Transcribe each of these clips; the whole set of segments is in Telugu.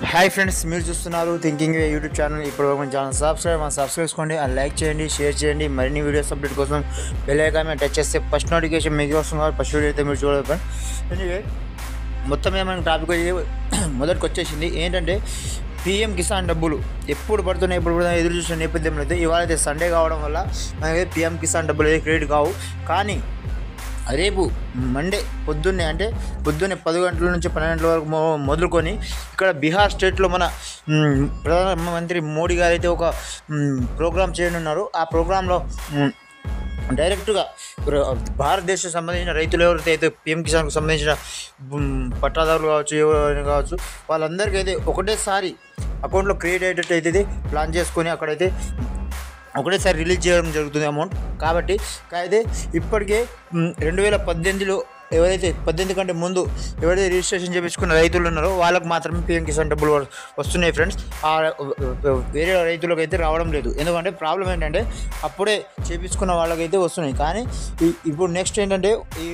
హాయ్ ఫ్రెండ్స్, మీరు చూస్తున్నారు థింకింగ్ వే యూట్యూబ్ ఛానల్. ఇప్పుడు మన ఛానల్ సబ్స్క్రైబ్ చేసుకోండి, లైక్ చేయండి, షేర్ చేయండి. మరిన్ని వీడియోస్ అప్డేట్ కోసం బెల్ ఐకాన్ మీద టచ్ చేస్తే ఫస్ట్ నోటిఫికేషన్ మీకు వస్తుంది. ఫస్ట్ వీడియో అయితే మీరు చూడదు. ఎనీవే, మొత్తం ఏమైనా టాపిక్ మొదటికి వచ్చేసింది. ఏంటంటే పీఎం కిసాన్ డబ్బులు ఎప్పుడు పడుతున్నాయి ఎదురు చూసిన నేపథ్యంలో అయితే ఇవాళ అయితే సండే కావడం వల్ల మనకి పీఎం కిసాన్ డబ్బులు అయితే క్రెడిట్ కావు. కానీ రేపు మండే పొద్దున్నే 10 గంటల నుంచి 12 గంటల వరకు మొదలుకొని ఇక్కడ బీహార్ స్టేట్లో మన ప్రధానమంత్రి మోడీ గారు అయితే ఒక ప్రోగ్రాం చేయనున్నారు. ఆ ప్రోగ్రాంలో డైరెక్ట్గా భారతదేశం సంబంధించిన రైతులు ఎవరైతే అయితే పీఎం కిసాన్కు సంబంధించిన పట్టాదారులు కావచ్చు, ఎవరైనా కావచ్చు, వాళ్ళందరికీ అయితే ఒకటేసారి అకౌంట్లో క్రియేట్ అయ్యేటట్టు అయితే ప్లాన్ చేసుకొని అక్కడైతే ఒకటేసారి రిలీజ్ చేయడం జరుగుతుంది అమౌంట్. కాబట్టి అయితే ఇప్పటికే 2018లో ఎవరైతే 18 కంటే ముందు ఎవరైతే రిజిస్ట్రేషన్ చేయించుకున్న రైతులు ఉన్నారో వాళ్ళకు మాత్రమే పీఎం కిసాన్ డబ్బులు వస్తున్నాయి ఫ్రెండ్స్. వేరే రైతులకు అయితే రావడం లేదు. ఎందుకంటే ప్రాబ్లం ఏంటంటే అప్పుడే చేయించుకున్న వాళ్ళకైతే వస్తున్నాయి. కానీ ఇప్పుడు నెక్స్ట్ ఏంటంటే ఈ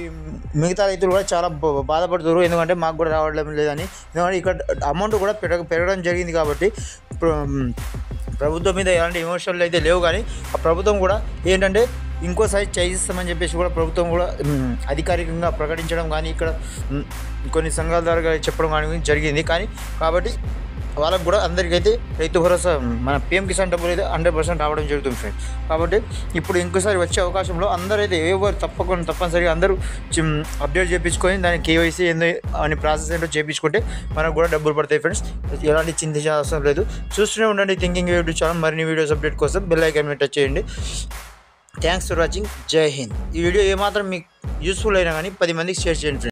మిగతా రైతులు కూడా చాలా బాధపడుతున్నారు. ఎందుకంటే మాకు కూడా రావడం లేదని. ఎందుకంటే ఇక్కడ అమౌంట్ కూడా పెరగడం జరిగింది. కాబట్టి ప్రభుత్వం మీద ఎలాంటి విమర్శలు అయితే లేవు. కానీ ఆ ప్రభుత్వం కూడా ఏంటంటే ఇంకోసారి చేయిస్తామని చెప్పేసి కూడా ప్రభుత్వం కూడా అధికారికంగా ప్రకటించడం కానీ ఇక్కడ కొన్ని సంఘాల ద్వారా చెప్పడం కానీ జరిగింది. కాబట్టి వాళ్ళకు కూడా అందరికైతే రైతు భరోసా మన పీఎం కిసాన్ డబ్బులు అయితే 100% రావడం జరుగుతుంది ఫ్రెండ్స్. కాబట్టి ఇప్పుడు ఇంకోసారి వచ్చే అవకాశంలో అందరైతే ఎవరు తప్పనిసరిగా అందరూ అప్డేట్ చేయించుకొని దాని కేవైసీ ఏందో అని ప్రాసెస్ ఏంటో చేయించుకుంటే మనకు కూడా డబ్బులు పడతాయి ఫ్రెండ్స్. ఎలాంటి చింతించిన అవసరం లేదు. చూస్తూనే ఉండండి థింకింగ్ యూట్యూబ్ ఛానల్. మరిన్ని వీడియోస్ అప్డేట్ కోసం బెల్ ఐకాన్ మీద టచ్ చేయండి. Thanks for watching. జై హింద్. ఈ వీడియో ఏమాత్రం మీకు యూస్ఫుల్ అయినా కానీ 10 మందికి షేర్ చేయండి ఫ్రెండ్స్.